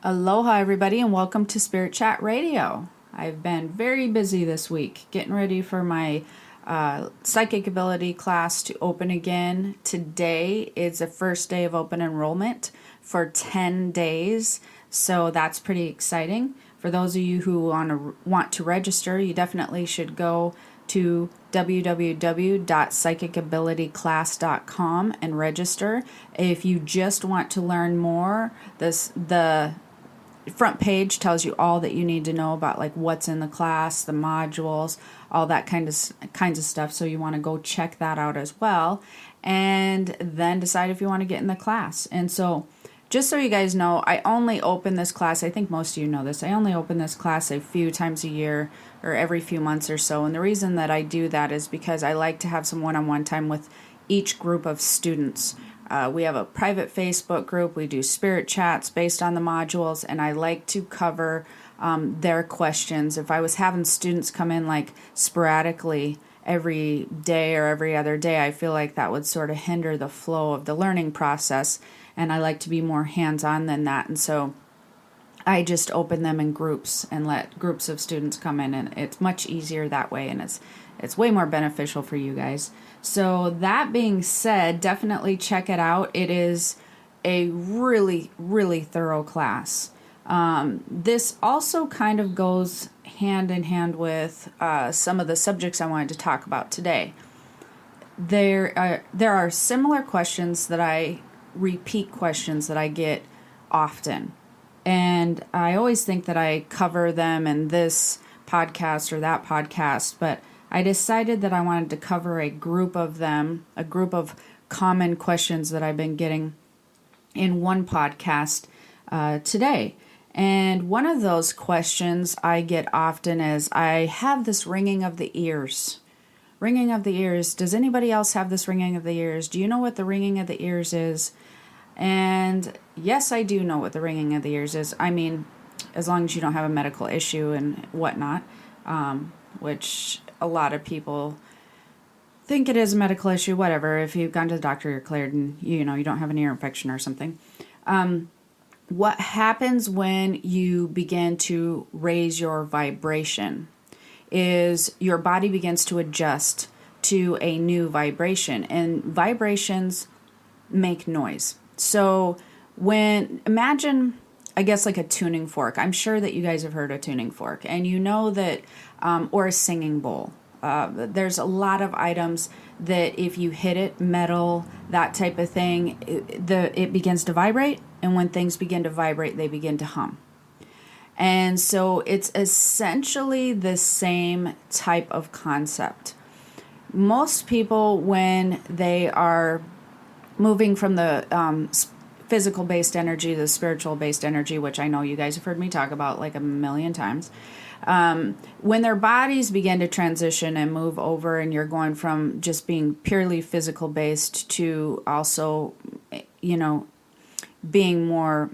Aloha, everybody, and welcome to Spirit Chat Radio. I've been very busy this week getting ready for my psychic ability class to open again. Today is the first day of open enrollment for 10 days, so that's pretty exciting. For those of you who want to register, you definitely should go to www.psychicabilityclass.com and register. If you just want to learn more, the front page tells you all that you need to know about, like what's in the class, the modules, all that kinds of stuff. So you want to go check that out as well, and then decide if you want to get in the class. And so, just so you guys know, I only open this class. I think most of you know this. I only open this class a few times a year or every few months or so. And the reason that I do that is because I like to have some one-on-one time with each group of students. We have a private Facebook group. We do spirit chats based on the modules, and I like to cover their questions. If I was having students come in like sporadically every day or every other day, I feel like that would sort of hinder the flow of the learning process, and I like to be more hands-on than that. And so I just open them in groups and let groups of students come in, and it's much easier that way, and it's way more beneficial for you guys. So that being said, definitely check it out. It is a really, really thorough class. This also kind of goes hand in hand with some of the subjects I wanted to talk about today. There are similar questions repeat questions that I get often. And I always think that I cover them in this podcast or that podcast, but I decided that I wanted to cover a group of them, a group of common questions that I've been getting in one podcast today. And one of those questions I get often is, I have this ringing of the ears. Ringing of the ears. Does anybody else have this ringing of the ears? Do you know what the ringing of the ears is? And yes, I do know what the ringing of the ears is. I mean, as long as you don't have a medical issue and whatnot, which a lot of people think it is a medical issue, whatever. If you've gone to the doctor, you're cleared, and you don't have an ear infection or something. What happens when you begin to raise your vibration is your body begins to adjust to a new vibration, and vibrations make noise. So imagine, I guess, like a tuning fork. I'm sure that you guys have heard a tuning fork, and you know that, or a singing bowl. There's a lot of items that if you hit it, metal, that type of thing, it begins to vibrate, and when things begin to vibrate, they begin to hum. And so it's essentially the same type of concept. Most people, when they are moving from the physical-based energy to the spiritual-based energy, which I know you guys have heard me talk about like a million times, when their bodies begin to transition and move over, and you're going from just being purely physical-based to also, being more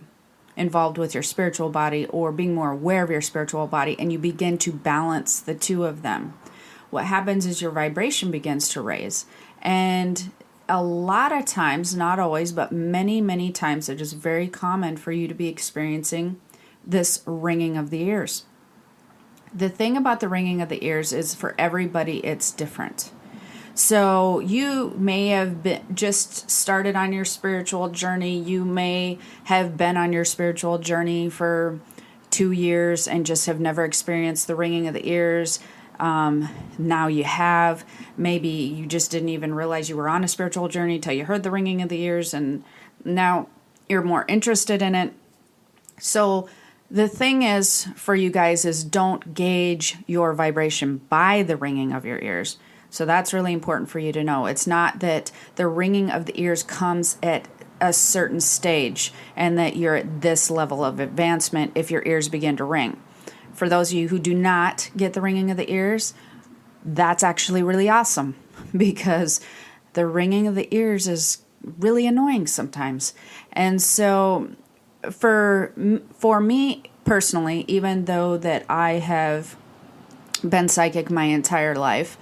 involved with your spiritual body, or being more aware of your spiritual body, and you begin to balance the two of them, what happens is your vibration begins to raise. And a lot of times, not always, but many, many times, it is very common for you to be experiencing this ringing of the ears. The thing about the ringing of the ears is, for everybody, it's different. So you may have just started on your spiritual journey. You may have been on your spiritual journey for 2 years and just have never experienced the ringing of the ears. Now you have. Maybe you just didn't even realize you were on a spiritual journey till you heard the ringing of the ears, and now you're more interested in it. So the thing is, for you guys, is don't gauge your vibration by the ringing of your ears. So that's really important for you to know. It's not that the ringing of the ears comes at a certain stage and that you're at this level of advancement if your ears begin to ring. For those of you who do not get the ringing of the ears, that's actually really awesome, because the ringing of the ears is really annoying sometimes. And so for me personally, even though that I have been psychic my entire life,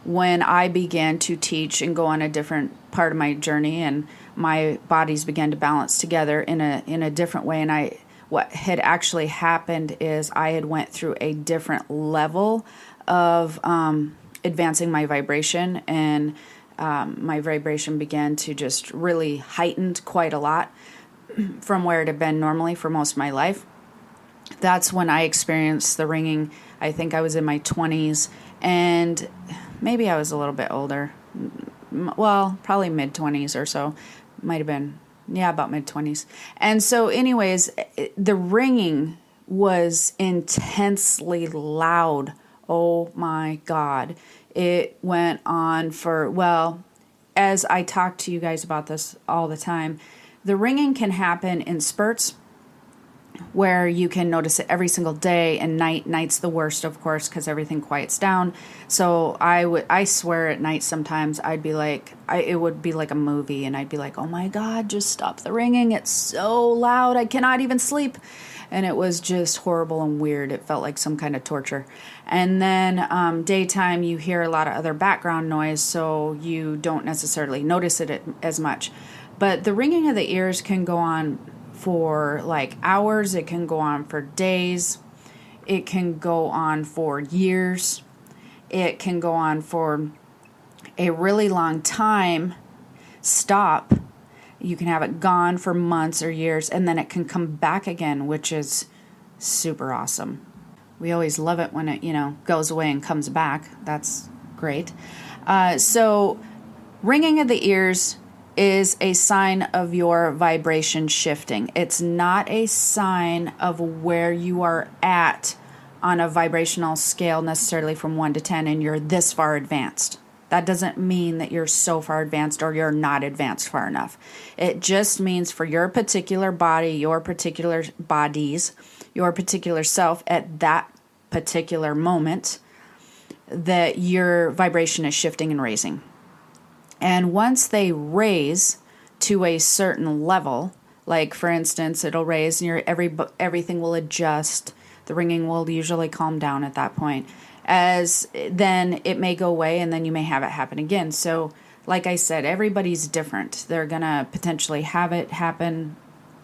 when I began to teach and go on a different part of my journey, and my bodies began to balance together in a different way, and I what had actually happened is I had went through a different level of advancing my vibration, and my vibration began to just really heightened quite a lot from where it had been normally for most of my life. That's when I experienced the ringing. I think I was in my 20s, and maybe I was a little bit older. Well, probably mid-20s or so. Might have been, yeah, about mid-20s. And so anyways, the ringing was intensely loud. Oh my God. It went on for, well, as I talk to you guys about this all the time, the ringing can happen in spurts where you can notice it every single day, and night's the worst, of course, because everything quiets down. So I swear at night sometimes I'd be like, it would be like a movie, and I'd be like, oh my God, just stop the ringing. It's so loud. I cannot even sleep. And it was just horrible and weird. It felt like some kind of torture. And then daytime, you hear a lot of other background noise, so you don't necessarily notice it as much. But the ringing of the ears can go on for like hours. It can go on for days. It can go on for years. It can go on for a really long time. Stop. You can have it gone for months or years, and then it can come back again, which is super awesome. We always love it when it, goes away and comes back. That's great. So ringing of the ears is a sign of your vibration shifting. It's not a sign of where you are at on a vibrational scale necessarily from 1 to 10 and you're this far advanced. That doesn't mean that you're so far advanced or you're not advanced far enough. It just means for your particular body, your particular bodies, your particular self at that particular moment that your vibration is shifting and raising. And once they raise to a certain level, like for instance, it'll raise and everything will adjust. The ringing will usually calm down at that point. As then it may go away and then you may have it happen again. So like I said, everybody's different. They're going to potentially have it happen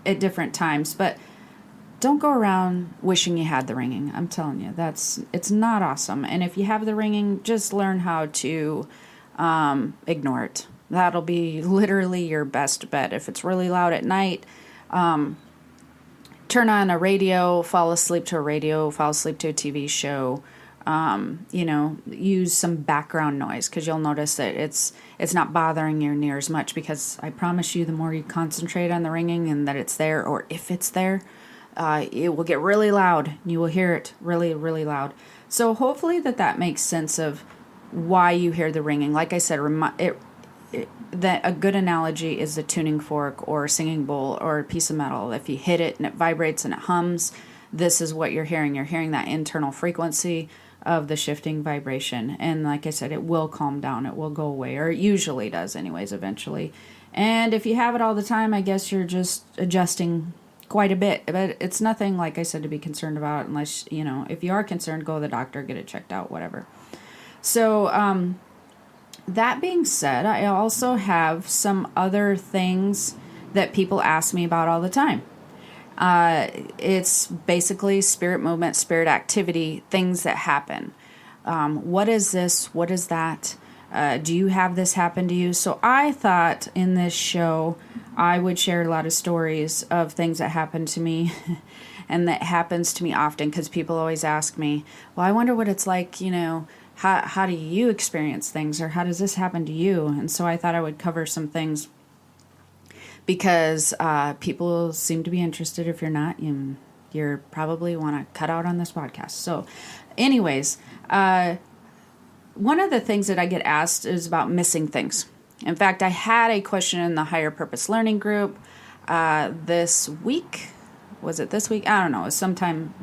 at different times, but don't go around wishing you had the ringing. I'm telling you, it's not awesome. And if you have the ringing, just learn how to ignore it. That'll be literally your best bet. If it's really loud at night, turn on a radio, fall asleep to a radio, fall asleep to a TV show. Use some background noise, because you'll notice that it's not bothering you near as much, because I promise you, the more you concentrate on the ringing and that it's there, or if it's there, it will get really loud. You will hear it really, really loud. So hopefully that makes sense of why you hear the ringing. Like I said, that a good analogy is a tuning fork or a singing bowl or a piece of metal. If you hit it and it vibrates and it hums, this is what you're hearing. You're hearing that internal frequency of the shifting vibration. And like I said, it will calm down. It will go away, or it usually does anyways, eventually. And if you have it all the time, I guess you're just adjusting quite a bit. But it's nothing, like I said, to be concerned about, unless, if you are concerned, go to the doctor, get it checked out, whatever. So, that being said, I also have some other things that people ask me about all the time. It's basically spirit movement, spirit activity, things that happen. What is this? What is that? Do you have this happen to you? So I thought in this show, I would share a lot of stories of things that happened to me and that happens to me often, because people always ask me, well, I wonder what it's like, how do you experience things, or how does this happen to you? And so I thought I would cover some things, because people seem to be interested. If you're not, you're probably want to cut out on this podcast. So anyways, one of the things that I get asked is about missing things. In fact, I had a question in the Higher Purpose Learning group this week. Was it this week? I don't know. It was sometime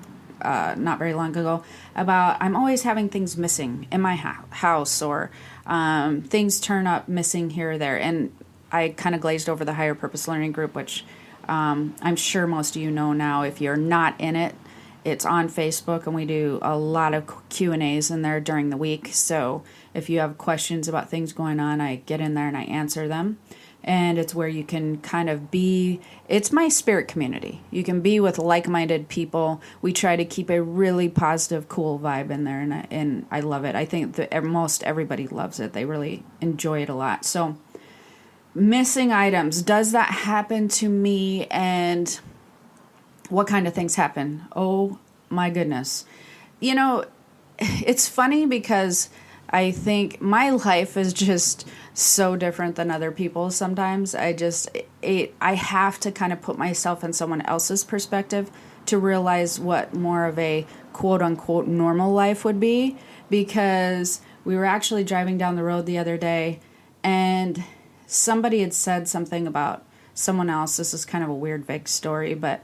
not very long ago, about I'm always having things missing in my house, or things turn up missing here or there. And I kind of glazed over the Higher Purpose Learning group, which I'm sure most of you know now. If you're not in it, it's on Facebook, and we do a lot of Q&As in there during the week. So if you have questions about things going on, I get in there and I answer them. and it's where you can kind of be. It's my spirit community. You can be with like-minded people. We try to keep a really positive, cool vibe in there, and I love it. I think that most everybody loves it. They really enjoy it a lot. So, missing items. Does that happen to me? And what kind of things happen? Oh my goodness. You know, it's funny because I think my life is just so different than other people's sometimes. I have to kind of put myself in someone else's perspective to realize what more of a quote unquote normal life would be, because we were actually driving down the road the other day and somebody had said something about someone else. This is kind of a weird, vague story, but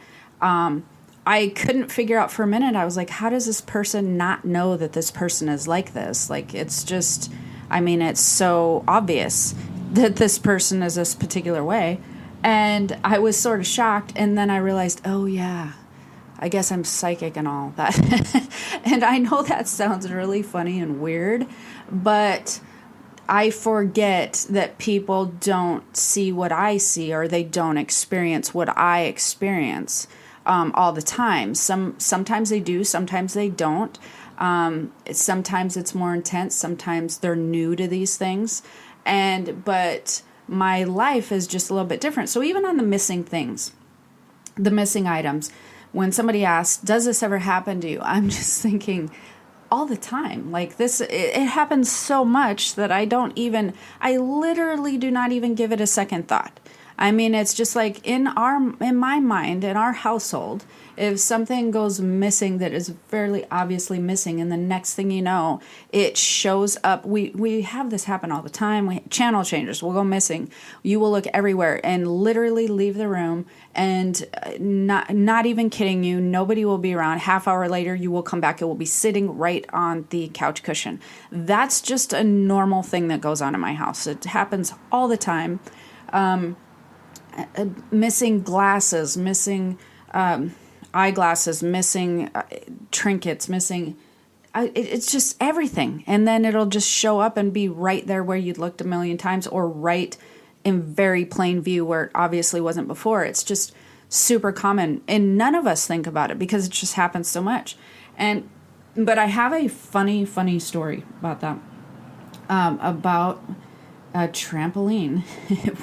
I couldn't figure out for a minute. I was like, how does this person not know that this person is like this? Like, it's just, I mean, it's so obvious that this person is this particular way. And I was sort of shocked. And then I realized, oh, yeah, I guess I'm psychic and all that. And I know that sounds really funny and weird, but I forget that people don't see what I see, or they don't experience what I experience. All the time. Sometimes they do, sometimes they don't. Sometimes it's more intense. Sometimes they're new to these things, but my life is just a little bit different. So even on the missing things, the missing items, when somebody asks, "Does this ever happen to you?" I'm just thinking, all the time. Like this, it happens so much that I literally do not even give it a second thought. I mean, it's just like in my mind, in our household, if something goes missing that is fairly obviously missing, and the next thing you know, it shows up. We have this happen all the time. Channel changes will go missing. You will look everywhere and literally leave the room, and not even kidding you, nobody will be around. Half hour later, you will come back. It will be sitting right on the couch cushion. That's just a normal thing that goes on in my house. It happens all the time. Missing glasses, missing eyeglasses, missing trinkets, missing... it's just everything. And then it'll just show up and be right there where you'd looked a million times, or right in very plain view where it obviously wasn't before. It's just super common. And none of us think about it because it just happens so much. But I have a funny story about that. About a trampoline,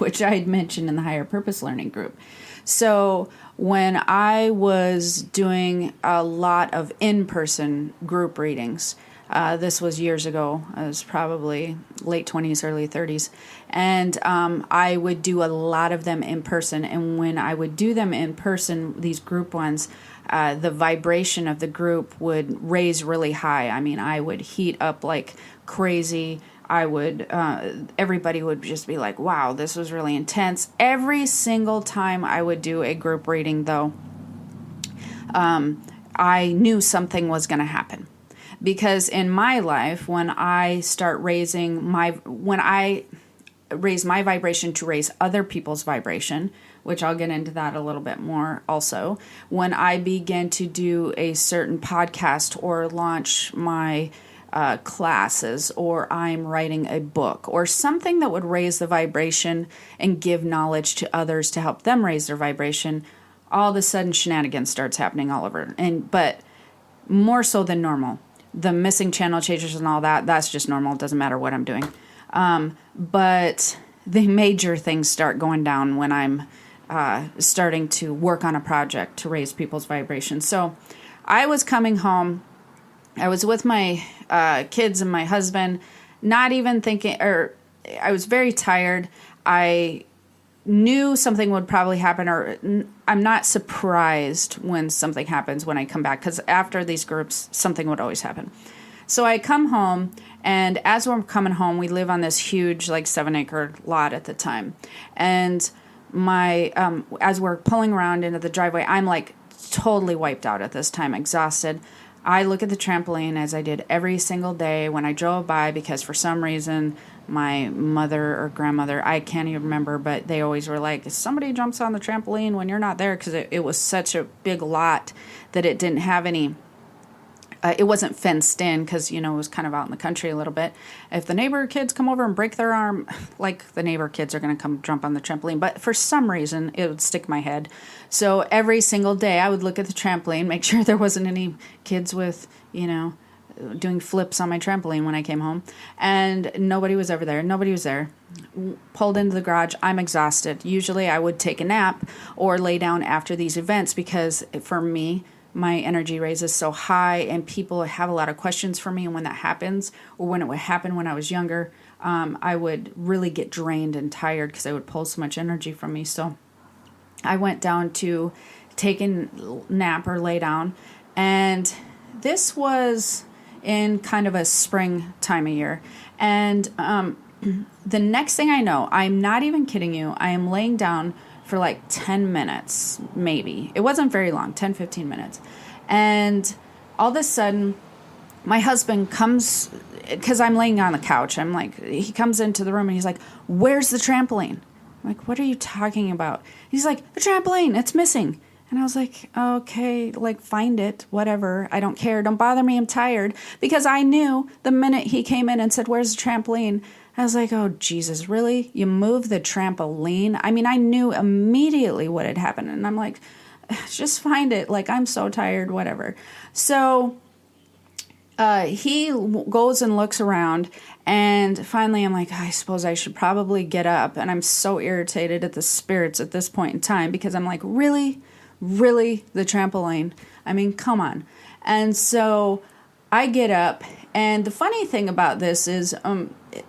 which I had mentioned in the Higher Purpose Learning group. So when I was doing a lot of in-person group readings, this was years ago. I was probably late 20s, early 30s. And I would do a lot of them in person. And when I would do them in person, these group ones, the vibration of the group would raise really high. I mean, I would heat up like crazy. Everybody would just be like, wow, this was really intense. Every single time I would do a group reading, though, I knew something was going to happen. Because in my life, when I raise my vibration to raise other people's vibration, which I'll get into that a little bit more also, when I begin to do a certain podcast or launch my classes, or I'm writing a book or something that would raise the vibration and give knowledge to others to help them raise their vibration, all of a sudden shenanigans starts happening all over. But more so than normal. The missing channel changes and all that's just normal. It doesn't matter what I'm doing. But the major things start going down when I'm starting to work on a project to raise people's vibration. So I was coming home. I was with my kids and my husband, not even thinking, or I was very tired. I knew something would probably happen, or I'm not surprised when something happens when I come back, because after these groups, something would always happen. So I come home, and as we're coming home, we live on this huge, like 7-acre lot at the time. And as we're pulling around into the driveway, I'm like totally wiped out at this time, exhausted. I look at the trampoline as I did every single day when I drove by, because for some reason my mother or grandmother, I can't even remember, but they always were like, somebody jumps on the trampoline when you're not there, because it was such a big lot that it didn't have any It wasn't fenced in because, it was kind of out in the country a little bit. If the neighbor kids come over and break their arm, like the neighbor kids are going to come jump on the trampoline. But for some reason, it would stick my head. So every single day I would look at the trampoline, make sure there wasn't any kids with, doing flips on my trampoline when I came home. And nobody was ever there. Nobody was there. Pulled into the garage. I'm exhausted. Usually I would take a nap or lay down after these events because for me, my energy raises so high and people have a lot of questions for me. And when that happens, or when it would happen when I was younger, I would really get drained and tired because I would pull so much energy from me. So I went down to take a nap or lay down. And this was in kind of a spring time of year. And the next thing I know, I'm not even kidding you, I am laying down for like 10 minutes, maybe. It wasn't very long, 10, 15 minutes. And all of a sudden, my husband comes, because I'm laying on the couch. He comes into the room and he's like, "Where's the trampoline?" I'm like, "What are you talking about?" He's like, "The trampoline, it's missing." And I was like, "Okay, find it, whatever. I don't care. Don't bother me. I'm tired." Because I knew the minute he came in and said, "Where's the trampoline?" I was like, "Oh, Jesus, really? You moved the trampoline?" I mean, I knew immediately what had happened. And I'm like, just find it. I'm so tired, whatever. So he goes and looks around. And finally, I'm like, I suppose I should probably get up. And I'm so irritated at the spirits at this point in time because I'm like, really? Really? The trampoline? I mean, come on. And so I get up. And the funny thing about this is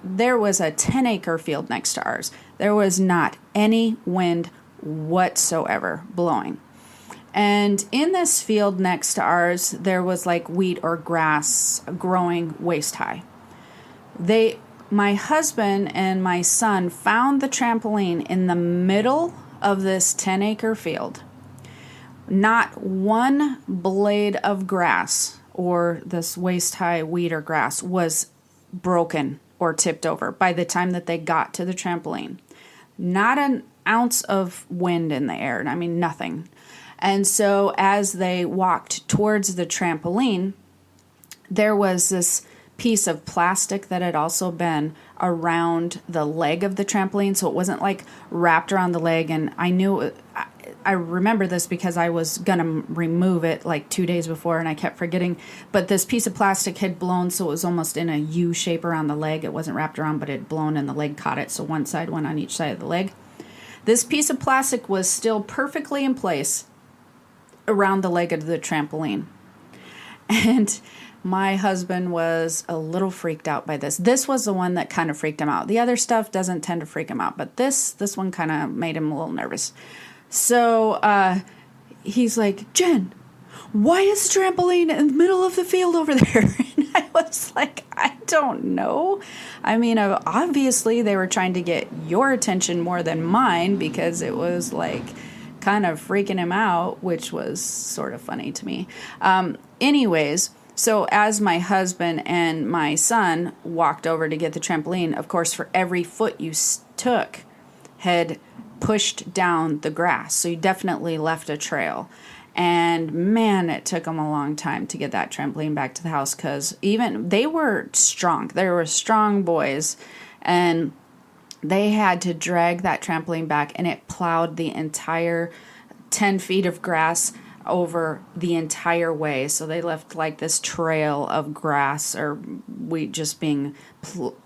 there was a 10-acre field next to ours. There was not any wind whatsoever blowing. And in this field next to ours, there was wheat or grass growing waist high. My husband and my son found the trampoline in the middle of this 10-acre field. Not one blade of grass or this waist-high wheat or grass was broken or tipped over by the time that they got to the trampoline. Not an ounce of wind in the air. I mean, nothing. And so as they walked towards the trampoline, there was this piece of plastic that had also been around the leg of the trampoline. So it wasn't wrapped around the leg. And I remember this because I was going to remove it 2 days before and I kept forgetting. But this piece of plastic had blown, so it was almost in a U shape around the leg. It wasn't wrapped around, but it had blown and the leg caught it. So one side went on each side of the leg. This piece of plastic was still perfectly in place around the leg of the trampoline. And my husband was a little freaked out by this. This was the one that kind of freaked him out. The other stuff doesn't tend to freak him out, but this one kind of made him a little nervous. So he's like, "Jen, why is the trampoline in the middle of the field over there?" And I was like, "I don't know. I mean, obviously they were trying to get your attention more than mine because it was kind of freaking him out," which was sort of funny to me. Anyways, so as my husband and my son walked over to get the trampoline, of course, for every foot you took had pushed down the grass. So you definitely left a trail. And man, it took them a long time to get that trampoline back to the house because even they were strong. They were strong boys. And they had to drag that trampoline back and it plowed the entire 10 feet of grass over the entire way. So they left this trail of grass or wheat just being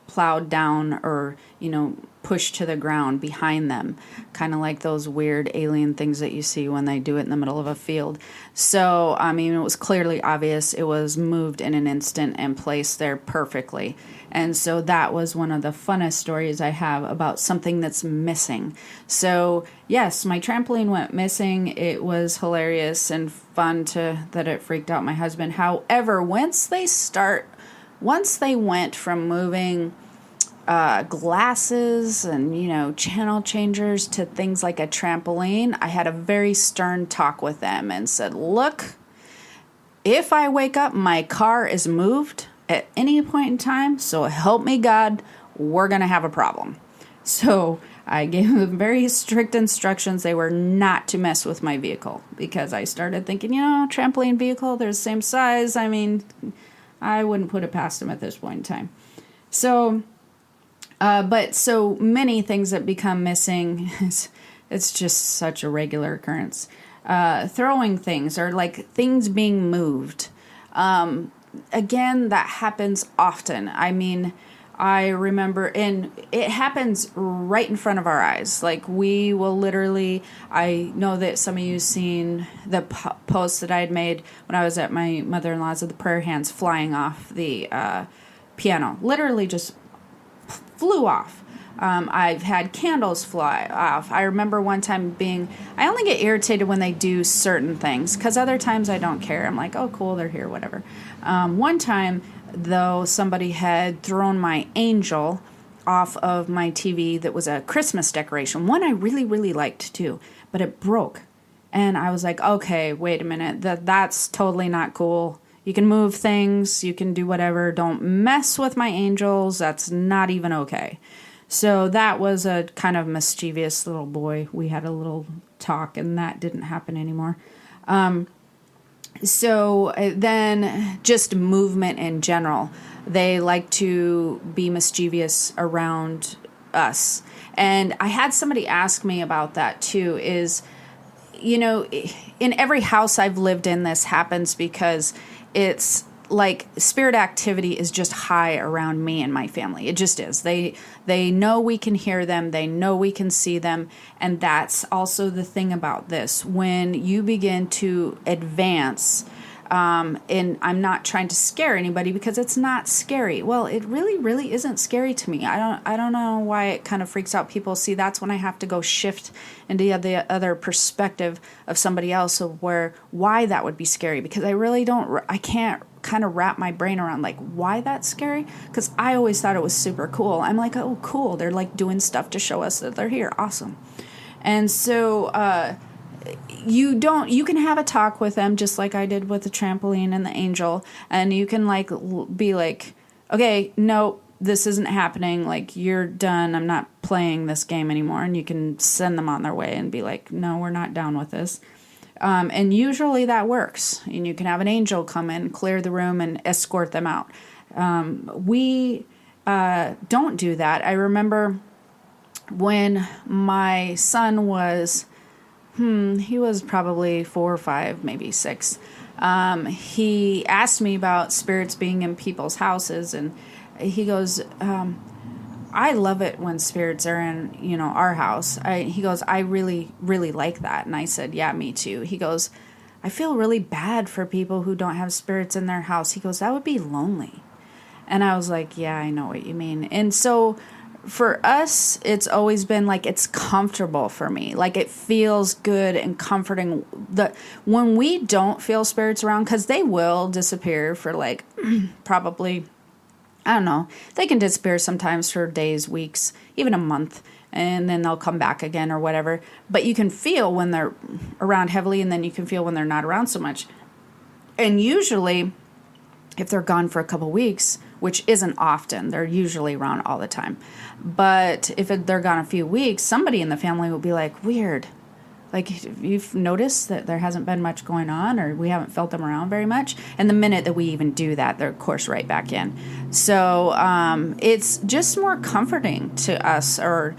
plowed down or, pushed to the ground behind them. Kind of like those weird alien things that you see when they do it in the middle of a field. So, I mean, it was clearly obvious. It was moved in an instant and placed there perfectly. And so that was one of the funnest stories I have about something that's missing. So, yes, my trampoline went missing. It was hilarious and fun that it freaked out my husband. However, once they went from moving glasses and, channel changers to things like a trampoline, I had a very stern talk with them and said, "Look, if I wake up, my car is moved at any point in time, so help me God, we're going to have a problem." So I gave them very strict instructions. They were not to mess with my vehicle because I started thinking, trampoline vehicle, they're the same size. I mean, I wouldn't put it past them at this point in time. So, but so many things that become missing, it's just such a regular occurrence. Throwing things or like things being moved. Again, that happens often. I mean, I remember, and it happens right in front of our eyes. Like we will literally, I know that some of you seen the post that I had made when I was at my mother-in-law's of the prayer hands flying off the piano. Literally just flew off. I've had candles fly off. I remember one time I only get irritated when they do certain things because other times I don't care. I'm like, oh, cool, they're here, whatever. One time, though, somebody had thrown my angel off of my TV that was a Christmas decoration. One I really, really liked too, but it broke. And I was like, okay, wait a minute, that's totally not cool. You can move things, you can do whatever. Don't mess with my angels. That's not even okay. So that was a kind of mischievous little boy. We had a little talk, and that didn't happen anymore. So then just movement in general. They like to be mischievous around us. And I had somebody ask me about that too, is, in every house I've lived in, this happens because it's like spirit activity is just high around me and my family. It just is. They know we can hear them. They know we can see them. And that's also the thing about this. When you begin to advance, and I'm not trying to scare anybody because it's not scary. Well, it really, really isn't scary to me. I don't know why it kind of freaks out people. See, that's when I have to go shift into the other perspective of somebody else of why that would be scary, because I can't kind of wrap my brain around like why that's scary, because I always thought it was super cool. I'm like, oh, cool, they're like doing stuff to show us that they're here. Awesome. And so you can have a talk with them just like I did with the trampoline and the angel, and you can like be like, okay, no, this isn't happening, like you're done, I'm not playing this game anymore, and you can send them on their way and be like, no, we're not down with this. And usually that works. And you can have an angel come in, clear the room, and escort them out. We don't do that. I remember when my son was, he was probably 4 or 5, maybe 6. He asked me about spirits being in people's houses, and he goes, I love it when spirits are in, our house. He goes, I really, really like that. And I said, yeah, me too. He goes, I feel really bad for people who don't have spirits in their house. He goes, that would be lonely. And I was like, yeah, I know what you mean. And so for us, it's always been like, it's comfortable for me. Like it feels good and comforting when we don't feel spirits around, because they will disappear for like probably, I don't know, they can disappear sometimes for days, weeks, even a month, and then they'll come back again or whatever. But you can feel when they're around heavily, and then you can feel when they're not around so much. And usually, if they're gone for a couple weeks, which isn't often, they're usually around all the time. But if they're gone a few weeks, somebody in the family will be like, weird. Like, you've noticed that there hasn't been much going on, or we haven't felt them around very much. And the minute that we even do that, they're, of course, right back in. So it's just more comforting to us, or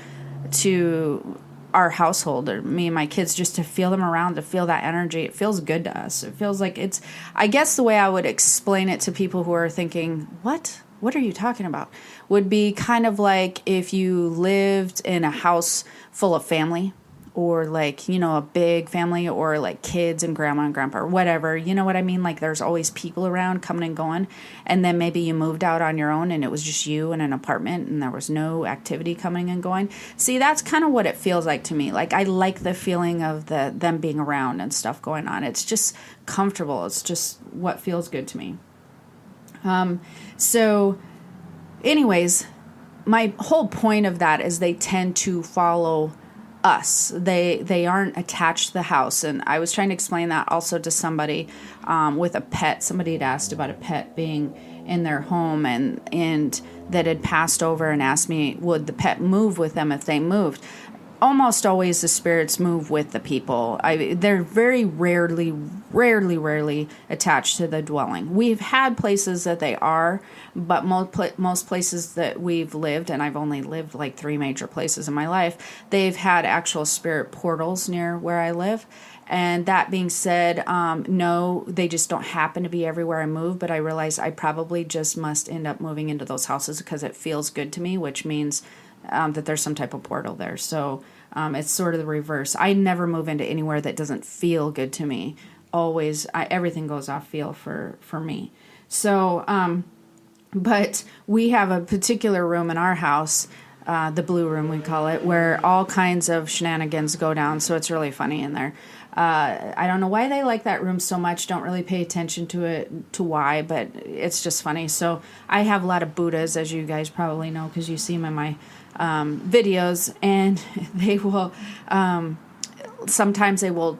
to our household, or me and my kids, just to feel them around, to feel that energy. It feels good to us. It feels like it's, I guess the way I would explain it to people who are thinking, what are you talking about? Would be kind of like if you lived in a house full of family, or like, a big family, or like kids and grandma and grandpa or whatever, you know what I mean? Like there's always people around coming and going. And then maybe you moved out on your own and it was just you in an apartment and there was no activity coming and going. See, that's kind of what it feels like to me. Like I like the feeling of them being around and stuff going on. It's just comfortable. It's just what feels good to me. So anyways, my whole point of that is they tend to follow us. They aren't attached to the house. And I was trying to explain that also to somebody with a pet. Somebody had asked about a pet being in their home and that had passed over, and asked me, would the pet move with them if they moved? Almost always the spirits move with the people. They're very rarely attached to the dwelling. We've had places that they are, but most places that we've lived, and I've only lived like 3 major places in my life, they've had actual spirit portals near where I live. And that being said, no, they just don't happen to be everywhere I move, but I realize I probably just must end up moving into those houses because it feels good to me, which means that there's some type of portal there. So it's sort of the reverse. I never move into anywhere that doesn't feel good to me. Always, everything goes off feel for me. So, but we have a particular room in our house, the blue room we call it, where all kinds of shenanigans go down. So it's really funny in there. I don't know why they like that room so much. Don't really pay attention to it, to why, but it's just funny. So I have a lot of Buddhas, as you guys probably know, because you see them in my videos, and they will sometimes they will,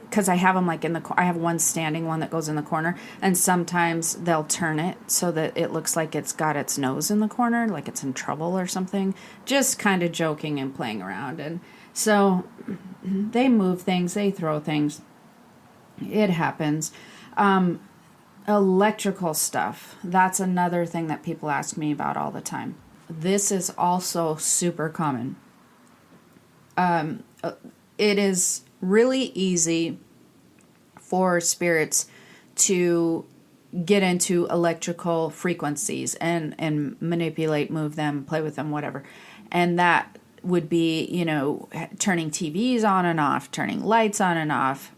because I have them like I have one standing one that goes in the corner, and sometimes they'll turn it so that it looks like it's got its nose in the corner, like it's in trouble or something, just kind of joking and playing around. And so they move things, they throw things, it happens. Electrical stuff, that's another thing that people ask me about all the time. This is also super common. It is really easy for spirits to get into electrical frequencies and manipulate, move them, play with them, whatever. And that would be, turning TVs on and off, turning lights on and off,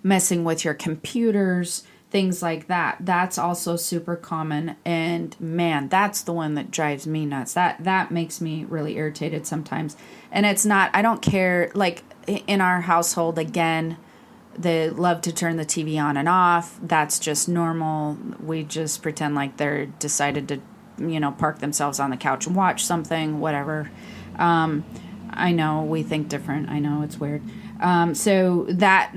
messing with your computers, things like that. That's also super common. And man, that's the one that drives me nuts. That makes me really irritated sometimes. And it's not, I don't care, like in our household, again, they love to turn the TV on and off. That's just normal. We just pretend like they're decided to, park themselves on the couch and watch something, whatever. I know we think different. I know it's weird. So that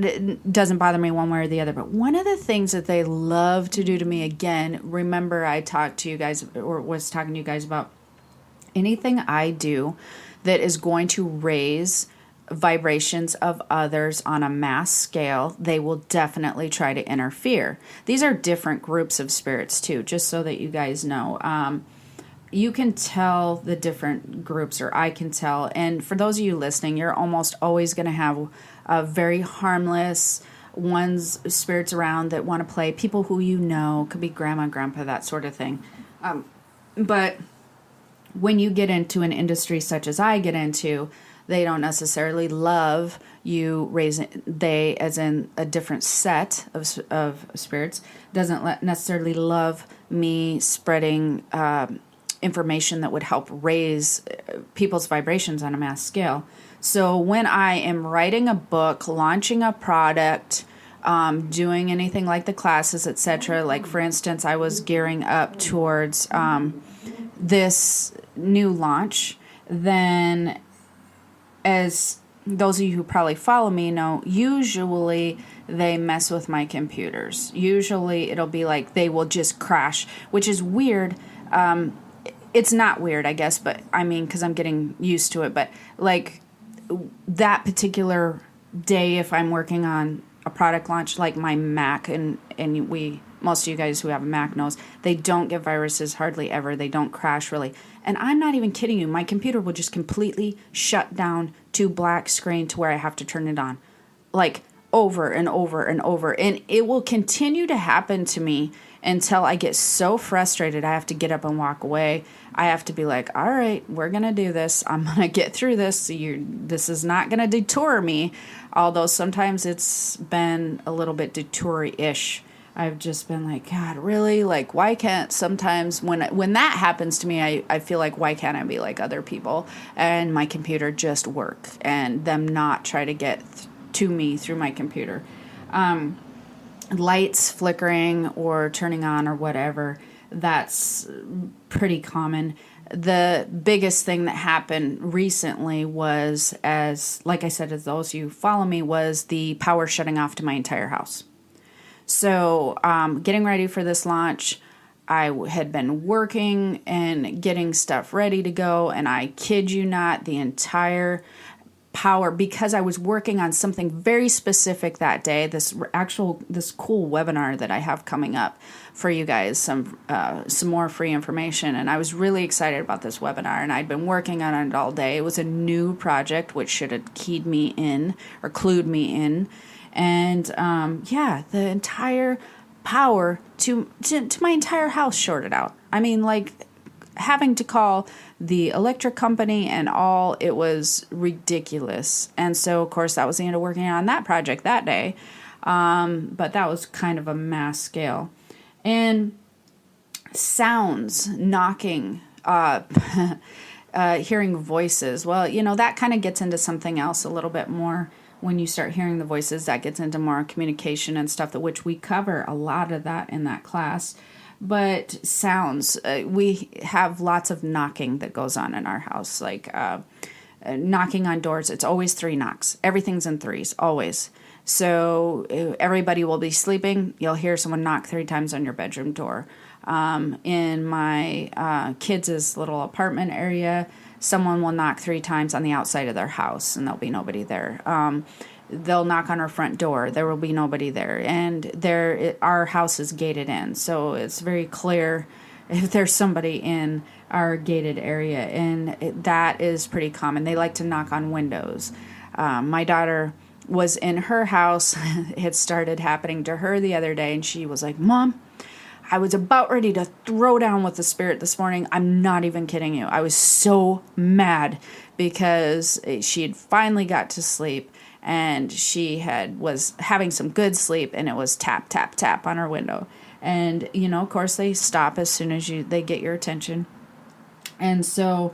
doesn't bother me one way or the other. But one of the things that they love to do to me, again, remember I talked to you guys, or was talking to you guys about anything I do that is going to raise vibrations of others on a mass scale, they will definitely try to interfere. These are different groups of spirits too, just so that you guys know. You can tell the different groups, or I can tell. And for those of you listening, you're almost always going to have a very harmless spirits around that want to play. People who could be grandma, grandpa, that sort of thing. But when you get into an industry such as I get into, they don't necessarily love you raising, they as in a different set of spirits, doesn't necessarily love me spreading information that would help raise people's vibrations on a mass scale. So when I am writing a book, launching a product, doing anything like the classes, etc., like for instance, I was gearing up towards this new launch, then as those of you who probably follow me know, usually they mess with my computers. Usually it'll be like they will just crash, which is weird. It's not weird, I guess, but I mean, because I'm getting used to it. But like that particular day, if I'm working on a product launch, like my Mac, and most of you guys who have a Mac knows, they don't get viruses hardly ever. They don't crash really. And I'm not even kidding you. My computer will just completely shut down to black screen to where I have to turn it on. Like over and over and over. And it will continue to happen to me until I get so frustrated I have to get up and walk away. I have to be like, all right, we're going to do this. I'm going to get through this. This is not going to detour me. Although sometimes it's been a little bit detour-ish. I've just been like, God, really? Like, why can't sometimes when that happens to me, I feel like, why can't I be like other people and my computer just work and them not try to get to me through my computer? Lights flickering or turning on or whatever, that's pretty common. the biggest thing that happened recently was, as like I said, as those you follow me, was the power shutting off to my entire house. So getting ready for this launch, had been working and getting stuff ready to go, and I kid you not, the entire power, because I was working on something very specific that day, this cool webinar that I have coming up for you guys, some more free information, and I was really excited about this webinar, and I'd been working on it all day. It was a new project which should have keyed me in or clued me in, and the entire power to my entire house shorted out. I mean, like, having to call the electric company and all, it was ridiculous. And so, of course, that was the end of working on that project that day. But that was kind of a mass scale. And sounds, knocking, hearing voices. Well, that kind of gets into something else a little bit more. When you start hearing the voices, that gets into more communication and stuff, which we cover a lot of that in that class. But sounds, we have lots of knocking that goes on in our house, like knocking on doors. It's always 3 knocks. Everything's in 3s, always. So everybody will be sleeping. You'll hear someone knock 3 times on your bedroom door. In my kids' little apartment area, someone will knock 3 times on the outside of their house, and there'll be nobody there. They'll knock on our front door. There will be nobody there. And our house is gated in, so it's very clear if there's somebody in our gated area, and that is pretty common. They like to knock on windows. My daughter was in her house. It started happening to her the other day, and she was like, "Mom, I was about ready to throw down with the spirit this morning. I'm not even kidding you. I was so mad because she had finally got to sleep, and she was having some good sleep, and it was tap, tap, tap on her window. And, of course, they stop as soon as they get your attention. And so,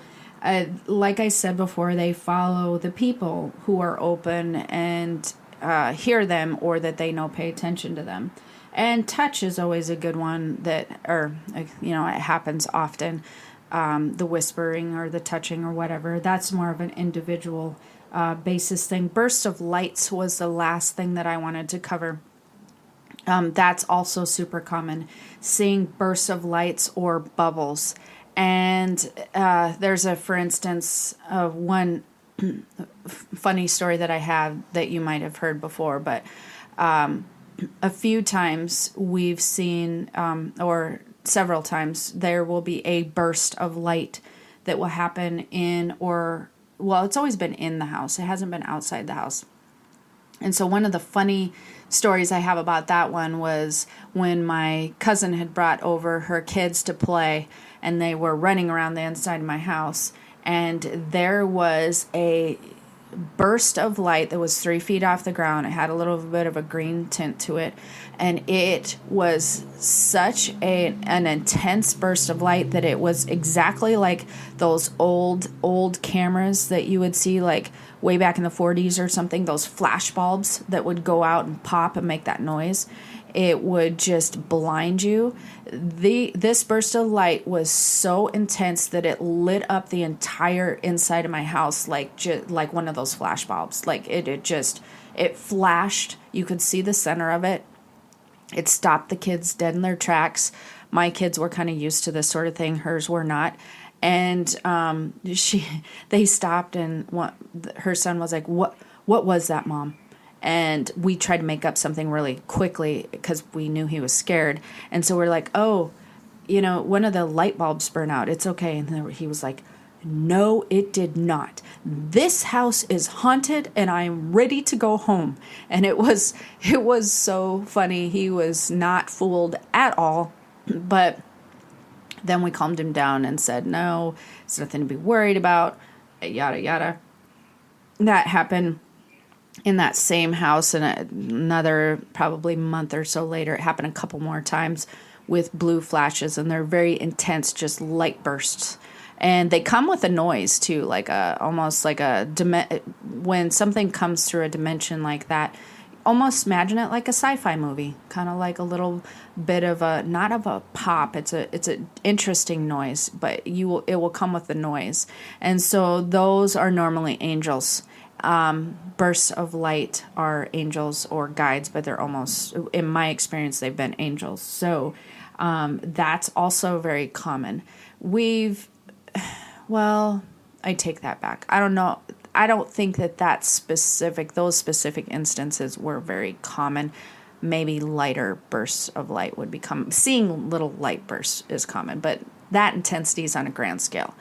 like I said before, they follow the people who are open and hear them, or that they know pay attention to them. And touch is always a good one it happens often. The whispering or the touching or whatever, that's more of an individual basis thing. Bursts of lights was the last thing that I wanted to cover. That's also super common, seeing bursts of lights or bubbles. And there's for instance, one funny story that I have that you might have heard before, but a few times we've seen, or several times, there will be a burst of light that will happen it's always been in the house. It hasn't been outside the house. And so one of the funny stories I have about that one was when my cousin had brought over her kids to play, and they were running around the inside of my house, and there was a burst of light that was 3 feet off the ground. It had a little bit of a green tint to it, and it was such an intense burst of light that it was exactly like those old cameras that you would see like way back in the 40s or something, those flash bulbs that would go out and pop and make that noise. It would just blind you. This burst of light was so intense that it lit up the entire inside of my house like one of those flash bulbs. Like it flashed. You could see the center of it. It stopped the kids dead in their tracks. My kids were kind of used to this sort of thing. Hers were not. And they stopped, and her son was like, "What was that, Mom?" And we tried to make up something really quickly because we knew he was scared. And so we're like, "Oh, one of the light bulbs burned out. It's okay." And then he was like, "No, it did not. This house is haunted, and I'm ready to go home." And it was so funny. He was not fooled at all. But then we calmed him down and said, "No, it's nothing to be worried about, yada, yada." That happened in that same house, and another probably month or so later, it happened a couple more times with blue flashes, and they're very intense, just light bursts. And they come with a noise too, almost like when something comes through a dimension like that, almost imagine it like a sci-fi movie, kind of like a little bit of a, not of a pop. It's a interesting noise, but it will come with the noise. And so those are normally angels. Bursts of light are angels or guides, but they're almost, in my experience, they've been angels. So that's also very common. Well, I take that back. I don't know. I don't think those specific instances were very common. Maybe lighter bursts of light would become, seeing little light bursts is common, but that intensity is on a grand scale.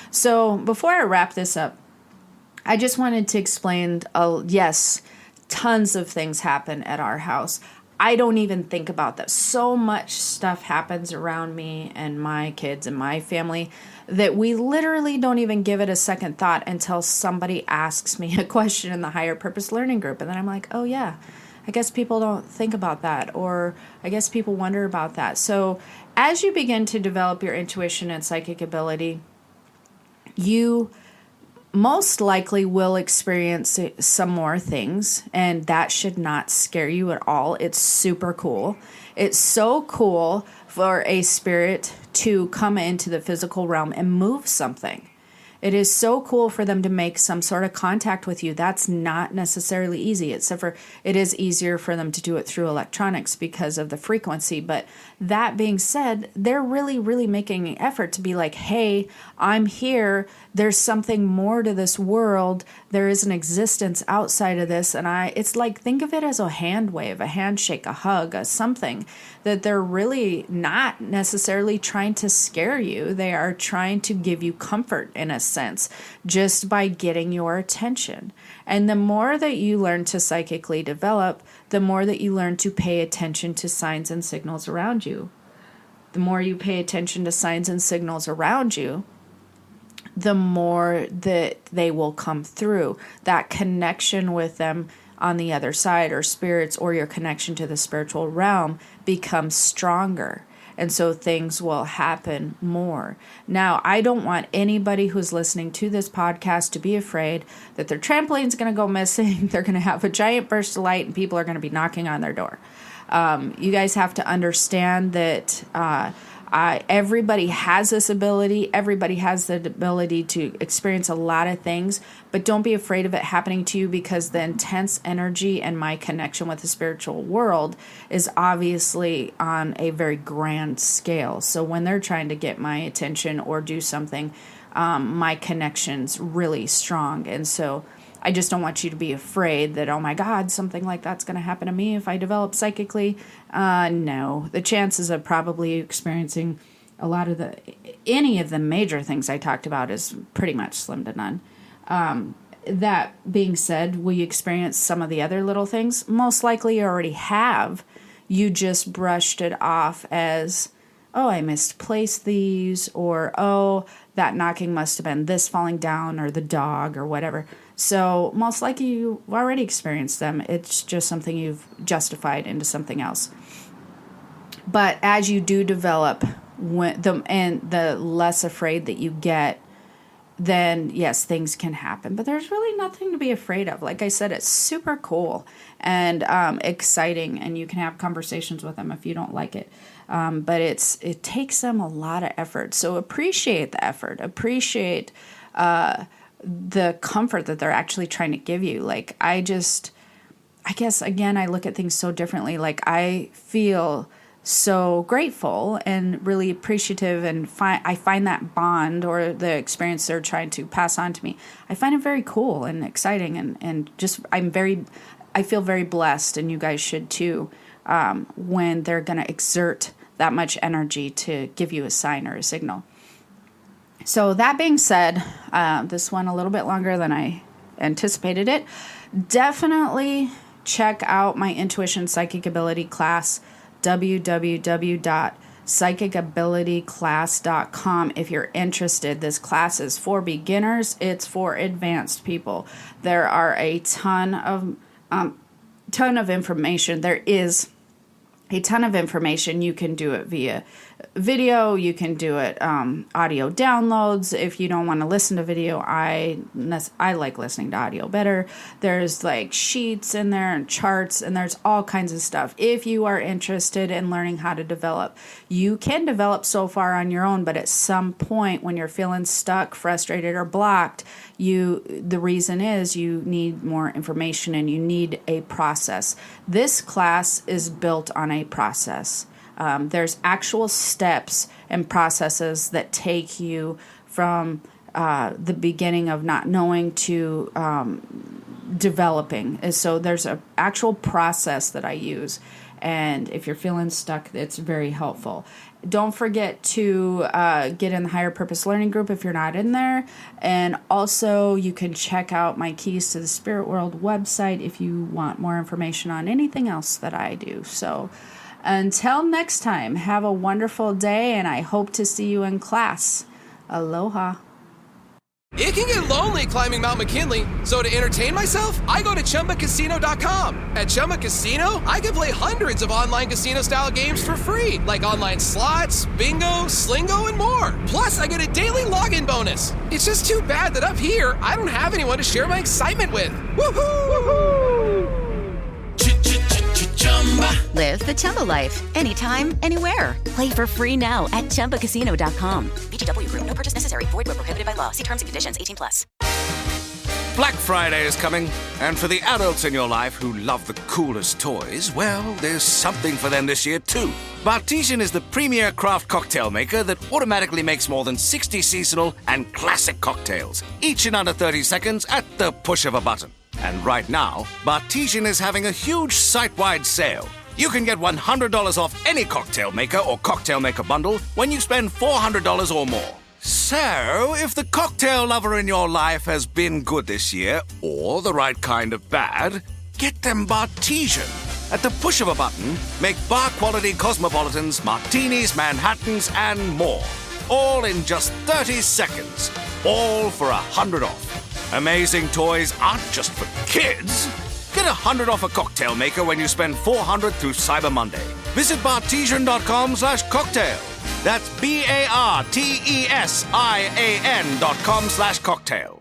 So before I wrap this up, I just wanted to explain, yes, tons of things happen at our house. I don't even think about that. So much stuff happens around me and my kids and my family that we literally don't even give it a second thought until somebody asks me a question in the Higher Purpose Learning Group. And then I'm like, oh yeah, I guess people don't think about that, or I guess people wonder about that. So as you begin to develop your intuition and psychic ability, you most likely will experience some more things, and that should not scare you at all. It's super cool. It's so cool for a spirit to come into the physical realm and move something. It is so cool for them to make some sort of contact with you. That's not necessarily easy, except for it is easier for them to do it through electronics because of the frequency. But that being said, they're really, really making an effort to be like, hey, I'm here. There's something more to this world. There is an existence outside of this. And it's like, think of it as a hand wave, a handshake, a hug, something that they're really not necessarily trying to scare you. They are trying to give you comfort in a sense, just by getting your attention. And the more that you learn to psychically develop, the more that you learn to pay attention to signs and signals around you. The more you pay attention to signs and signals around you, the more that they will come through. That connection with them on the other side, or spirits, or your connection to the spiritual realm, becomes stronger. And so things will happen more. Now, I don't want anybody who's listening to this podcast to be afraid that their trampoline's going to go missing. They're going to have a giant burst of light and people are going to be knocking on their door. You guys have to understand that everybody has this ability. Everybody has the ability to experience a lot of things, but don't be afraid of it happening to you, because the intense energy and my connection with the spiritual world is obviously on a very grand scale. So when they're trying to get my attention or do something, my connection's really strong. And so I just don't want you to be afraid that, oh my God, something like that's going to happen to me if I develop psychically. No, the chances of probably experiencing any of the major things I talked about is pretty much slim to none. That being said, will you experience some of the other little things? Most likely you already have. You just brushed it off as, oh, I misplaced these, or, oh, that knocking must have been this falling down, or the dog, or whatever. So most likely you already experienced them. It's just something you've justified into something else. But as you do develop, and the less afraid that you get, then yes, things can happen. But there's really nothing to be afraid of. Like I said, it's super cool and exciting, and you can have conversations with them if you don't like it. But it takes them a lot of effort. So appreciate the effort. Appreciate the comfort that they're actually trying to give you. Like, I guess, again, I look at things so differently. Like, I feel so grateful and really appreciative, and I find that bond or the experience they're trying to pass on to me, I find it very cool and exciting, and just I feel very blessed, and you guys should too, when they're going to exert that much energy to give you a sign or a signal. So that being said, this went a little bit longer than I anticipated it. Definitely check out my Intuition Psychic Ability class, www.psychicabilityclass.com. If you're interested, this class is for beginners. It's for advanced people. There are a ton of information. There is a ton of information. You can do it via video, you can do it audio downloads. If you don't want to listen to video, I like listening to audio better. There's like sheets in there and charts, and there's all kinds of stuff. If you are interested in learning how to develop, you can develop so far on your own, but at some point when you're feeling stuck, frustrated, or blocked, the reason is you need more information and you need a process. This class is built on a process. There's actual steps and processes that take you from the beginning of not knowing to developing. So there's an actual process that I use. And if you're feeling stuck, it's very helpful. Don't forget to get in the Higher Purpose Learning Group if you're not in there. And also, you can check out my Keys to the Spirit World website if you want more information on anything else that I do. So until next time, have a wonderful day, and I hope to see you in class. Aloha. It can get lonely climbing Mount McKinley, so to entertain myself, I go to ChumbaCasino.com. At Chumba Casino, I can play hundreds of online casino-style games for free, like online slots, bingo, Slingo, and more. Plus, I get a daily login bonus. It's just too bad that up here, I don't have anyone to share my excitement with. Woohoo! Woohoo! Live the Chumba life. Anytime, anywhere. Play for free now at ChumbaCasino.com. VGW Group. No purchase necessary. Void where prohibited by law. See terms and conditions. 18+. Black Friday is coming, and for the adults in your life who love the coolest toys, well, there's something for them this year too. Bartesian is the premier craft cocktail maker that automatically makes more than 60 seasonal and classic cocktails, each in under 30 seconds at the push of a button. And right now, Bartesian is having a huge site-wide sale. You can get $100 off any cocktail maker or cocktail maker bundle when you spend $400 or more. So, if the cocktail lover in your life has been good this year, or the right kind of bad, get them Bartesian. At the push of a button, make bar-quality cosmopolitans, martinis, Manhattans, and more. All in just 30 seconds. All for $100 off. Amazing toys aren't just for kids. Get $100 off a cocktail maker when you spend $400 through Cyber Monday. Visit Bartesian.com/cocktail. That's BARTESIAN.com/cocktail.